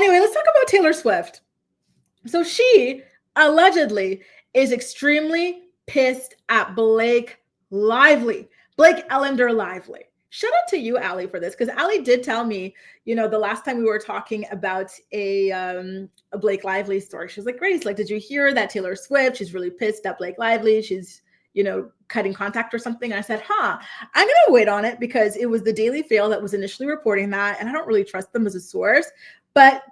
Anyway, let's talk about Taylor Swift. So she allegedly is extremely pissed at Blake Lively, Blake Ellender Lively. Shout out to you, Allie, for this, because Allie did tell me, the last time we were talking about a Blake Lively story. She was like, Grace, like, did you hear that Taylor Swift? She's really pissed at Blake Lively. She's, cutting contact or something. And I said, I'm going to wait on it because it was the Daily Fail that was initially reporting that. And I don't really trust them as a source. But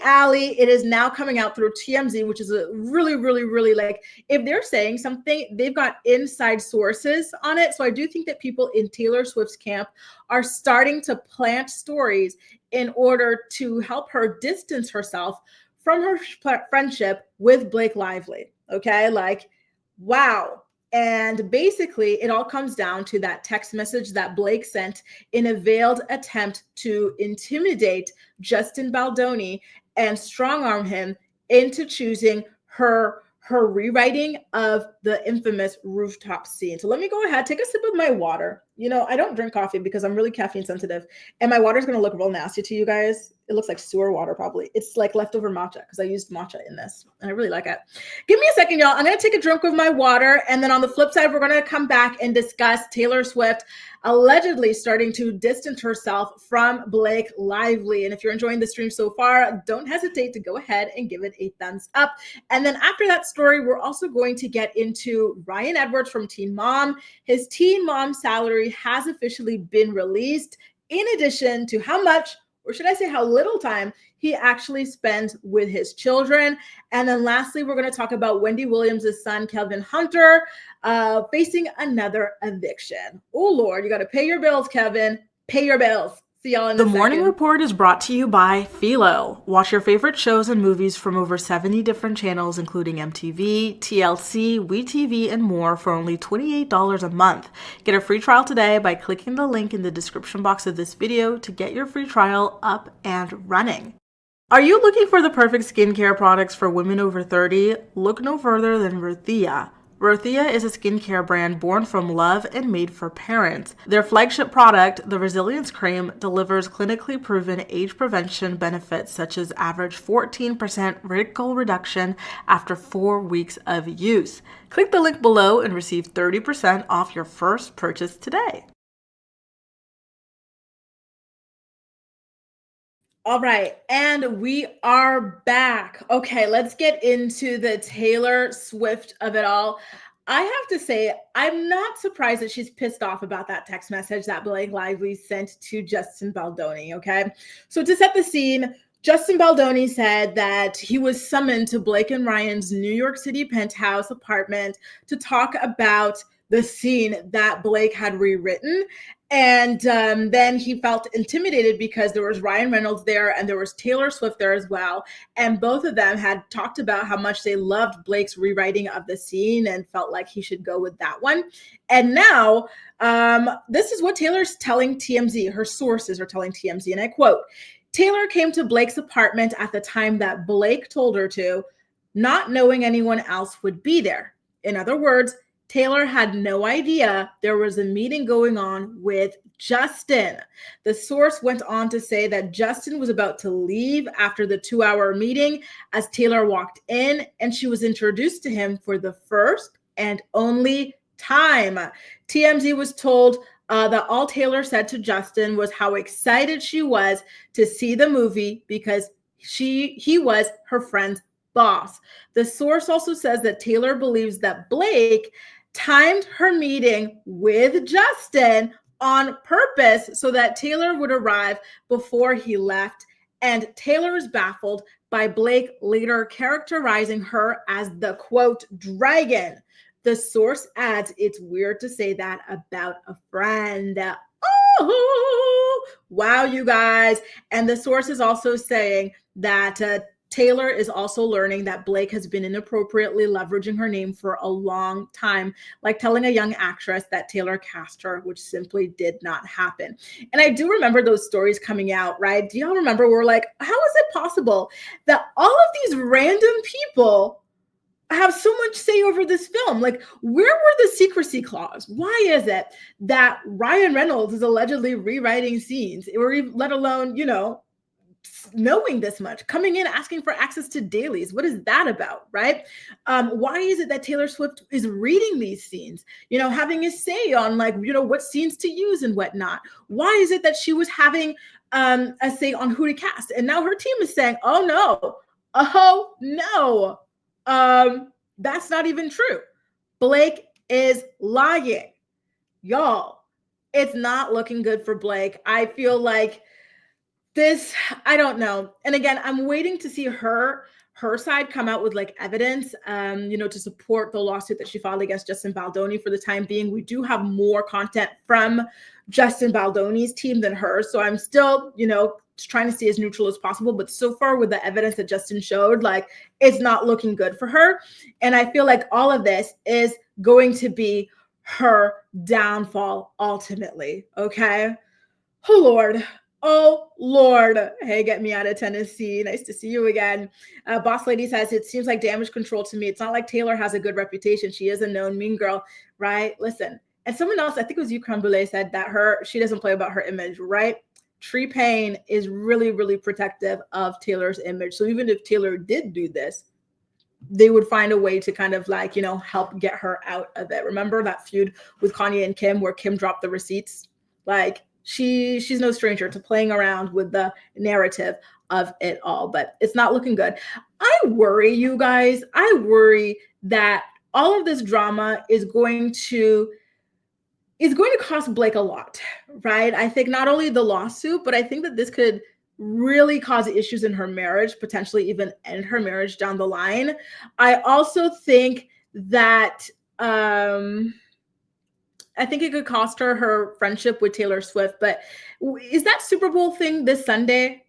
Allie, it is now coming out through TMZ, which is a really, really, really like, if they're saying something, they've got inside sources on it. So I do think that people in Taylor Swift's camp are starting to plant stories in order to help her distance herself from her friendship with Blake Lively. Okay, like, wow. And basically, it all comes down to that text message that Blake sent in a veiled attempt to intimidate Justin Baldoni and strong-arm him into choosing her rewriting of the infamous rooftop scene. So let me go ahead, take a sip of my water. I don't drink coffee because I'm really caffeine sensitive, and my water is going to look real nasty to you guys. It looks like sewer water probably. It's like leftover matcha because I used matcha in this, and I really like it. Give me a second, y'all. I'm going to take a drink of my water, and then on the flip side, we're going to come back and discuss Taylor Swift allegedly starting to distance herself from Blake Lively. And if you're enjoying the stream so far, don't hesitate to go ahead and give it a thumbs up. And then after that story, we're also going to get into Ryan Edwards from Teen Mom. His Teen Mom salary has officially been released, in addition to how much, or should I say how little time, he actually spends with his children. And then lastly, we're going to talk about Wendy Williams' son, Kelvin Hunter, facing another eviction. Oh, Lord, you got to pay your bills, Kevin. Pay your bills. See y'all in a second. The Morning Report is brought to you by Philo. Watch your favorite shows and movies from over 70 different channels, including MTV, TLC, WeTV, and more for only $28 a month. Get a free trial today by clicking the link in the description box of this video to get your free trial up and running. Are you looking for the perfect skincare products for women over 30? Look no further than Rothia. Rothia is a skincare brand born from love and made for parents. Their flagship product, the Resilience Cream, delivers clinically proven age prevention benefits such as average 14% wrinkle reduction after 4 weeks of use. Click the link below and receive 30% off your first purchase today. All right, and we are back. Okay, let's get into the Taylor Swift of it all. I have to say, I'm not surprised that she's pissed off about that text message that Blake Lively sent to Justin Baldoni, okay? So to set the scene, Justin Baldoni said that he was summoned to Blake and Ryan's New York City penthouse apartment to talk about the scene that Blake had rewritten. And then he felt intimidated because there was Ryan Reynolds there and there was Taylor Swift there as well. And both of them had talked about how much they loved Blake's rewriting of the scene and felt like he should go with that one. And now this is what Taylor's telling TMZ. Her sources are telling TMZ, and I quote, Taylor came to Blake's apartment at the time that Blake told her to, not knowing anyone else would be there. In other words, Taylor had no idea there was a meeting going on with Justin. The source went on to say that Justin was about to leave after the 2-hour meeting as Taylor walked in, and she was introduced to him for the first and only time. TMZ was told that all Taylor said to Justin was how excited she was to see the movie because he was her friend's boss. The source also says that Taylor believes that Blake timed her meeting with Justin on purpose so that Taylor would arrive before he left. And Taylor is baffled by Blake later characterizing her as the, quote, dragon. The source adds, it's weird to say that about a friend. Oh, wow, you guys. And the source is also saying that Taylor is also learning that Blake has been inappropriately leveraging her name for a long time, like telling a young actress that Taylor cast her, which simply did not happen. And I do remember those stories coming out, right? Do y'all remember? We're like, how is it possible that all of these random people have so much say over this film? Like, where were the secrecy clause? Why is it that Ryan Reynolds is allegedly rewriting scenes, or let alone, knowing this much, coming in asking for access to dailies. What is that about, right? Why is it that Taylor Swift is reading these scenes, having a say on like, what scenes to use and whatnot? Why is it that she was having a say on who to cast? And now her team is saying, oh no, that's not even true. Blake is lying. Y'all, it's not looking good for Blake. I feel like this, I don't know. And again, I'm waiting to see her side come out with like evidence, to support the lawsuit that she filed against Justin Baldoni. For the time being, we do have more content from Justin Baldoni's team than hers. So I'm still, trying to stay as neutral as possible. But so far with the evidence that Justin showed, like it's not looking good for her. And I feel like all of this is going to be her downfall ultimately. Okay. Oh, Lord. Oh, Lord. Hey, get me out of Tennessee. Nice to see you again. Boss Lady says, it seems like damage control to me. It's not like Taylor has a good reputation. She is a known mean girl, right? Listen. And someone else, I think it was you, Creme Brulee, said that she doesn't play about her image, right? Tree Payne is really, really protective of Taylor's image. So even if Taylor did do this, they would find a way to kind of like, help get her out of it. Remember that feud with Kanye and Kim where Kim dropped the receipts? Like, she's no stranger to playing around with the narrative of it all, but it's not looking good. I worry, you guys. I worry that all of this drama is going to cost Blake a lot, right? I think not only the lawsuit, but I think that this could really cause issues in her marriage, potentially even end her marriage down the line. I also think that I think it could cost her friendship with Taylor Swift. But is that Super Bowl thing this Sunday?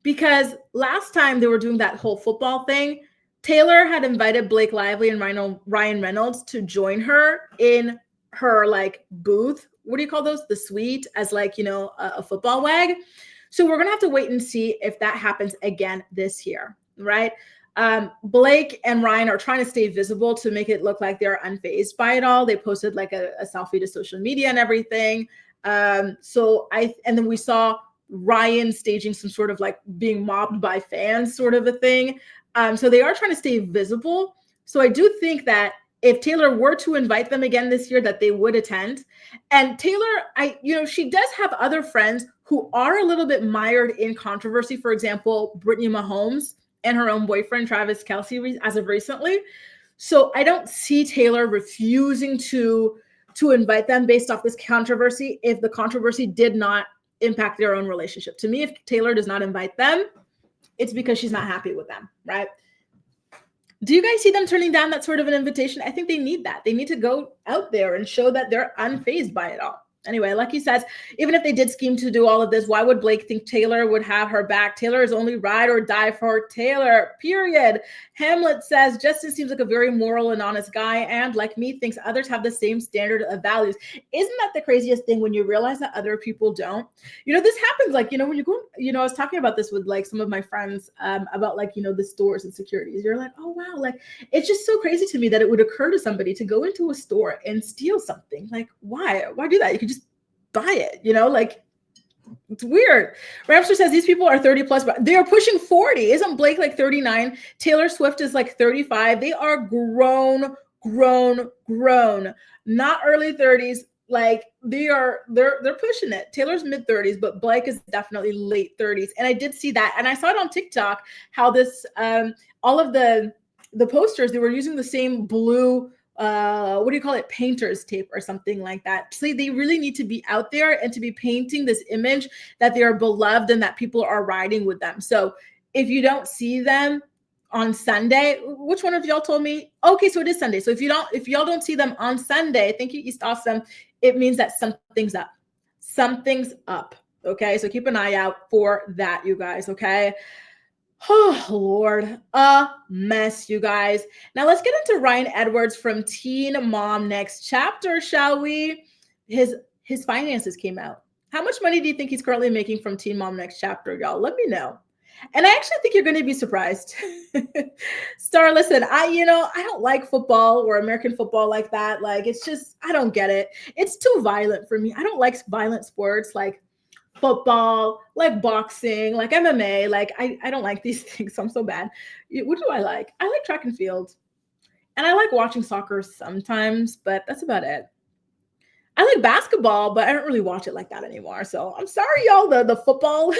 Because last time they were doing that whole football thing, Taylor had invited Blake Lively and Ryan Reynolds to join her in her like booth. What do you call those? The suite, as like, a football wag. So we're going to have to wait and see if that happens again this year, right? Blake and Ryan are trying to stay visible to make it look like they're unfazed by it all. They posted like a selfie to social media and everything. And then we saw Ryan staging some sort of like being mobbed by fans sort of a thing. So they are trying to stay visible. So I do think that if Taylor were to invite them again this year, that they would attend. And Taylor, she does have other friends who are a little bit mired in controversy. For example, Brittany Mahomes and her own boyfriend, Travis Kelce, as of recently. So I don't see Taylor refusing to invite them based off this controversy if the controversy did not impact their own relationship. To me, if Taylor does not invite them, it's because she's not happy with them, right? Do you guys see them turning down that sort of an invitation? I think they need that. They need to go out there and show that they're unfazed by it all. Anyway, Lucky says, even if they did scheme to do all of this, why would Blake think Taylor would have her back? Taylor is only ride or die for Taylor, period. Hamlet says, Justin seems like a very moral and honest guy, and like me, thinks others have the same standard of values. Isn't that the craziest thing when you realize that other people don't? This happens like, when you go, I was talking about this with like some of my friends about like, the stores and securities. You're like, oh, wow. Like, it's just so crazy to me that it would occur to somebody to go into a store and steal something. Like, why? Why do that? You could just buy it, like it's weird. Ramster says these people are 30 plus, but they are pushing 40. Isn't Blake like 39? Taylor Swift is like 35. They are grown, not early 30s. Like they're pushing it. Taylor's mid 30s, but Blake is definitely late 30s. And I did see that. And I saw it on TikTok, how this, all of the posters, they were using the same blue, what do you call it? Painter's tape or something like that. So they really need to be out there and to be painting this image that they are beloved and that people are riding with them. So if you don't see them on Sunday, which one of y'all told me? Okay, so it is Sunday. So if y'all don't see them on Sunday, thank you, East Awesome, it means that something's up. Something's up. Okay, so keep an eye out for that, you guys. Okay. Oh, Lord, a mess, you guys. Now let's get into Ryan Edwards from Teen Mom Next Chapter, shall we? His finances came out. How much money do you think he's currently making from Teen Mom Next Chapter, y'all? Let me know. And I actually think you're going to be surprised. Star, listen, I don't like football or American football like that. Like, it's just, I don't get it. It's too violent for me. I don't like violent sports. Like, football, like boxing, like MMA. Like I don't like these things. So I'm so bad. What do I like? I like track and field. And I like watching soccer sometimes, but that's about it. I like basketball, but I don't really watch it like that anymore. So I'm sorry, y'all. The football.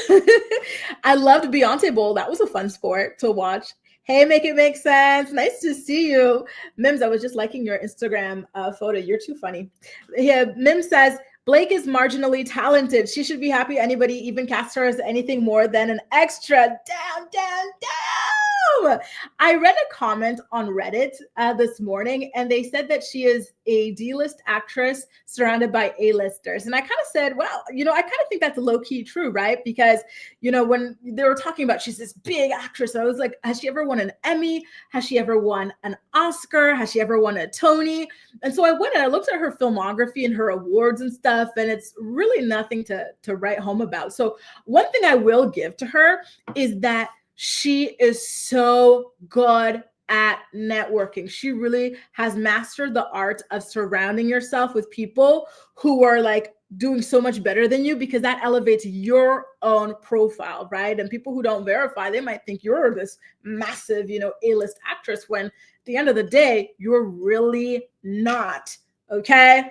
I loved Beyonce Bowl. That was a fun sport to watch. Hey, make it make sense. Nice to see you, Mims. I was just liking your Instagram photo. You're too funny. Yeah, Mims says Blake is marginally talented. She should be happy anybody even casts her as anything more than an extra. Damn, damn, damn. I read a comment on Reddit this morning, and they said that she is a D-list actress surrounded by A-listers. And I kind of said, well, I kind of think that's low key true, right? Because, when they were talking about she's this big actress, I was like, has she ever won an Emmy? Has she ever won an Oscar? Has she ever won a Tony? And so I went and I looked at her filmography and her awards and stuff, and it's really nothing to write home about. So one thing I will give to her is that she is so good at networking. She really has mastered the art of surrounding yourself with people who are like doing so much better than you, because that elevates your own profile, right? And people who don't verify, they might think you're this massive, A-list actress, when at the end of the day, you're really not. Okay.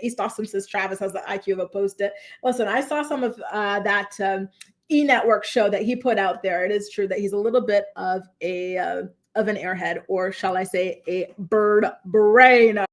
East Austin says Travis has the IQ of a post-it. Listen, I saw some of that E-Network show that he put out there. It is true that he's a little bit of an airhead, or shall I say a bird brain.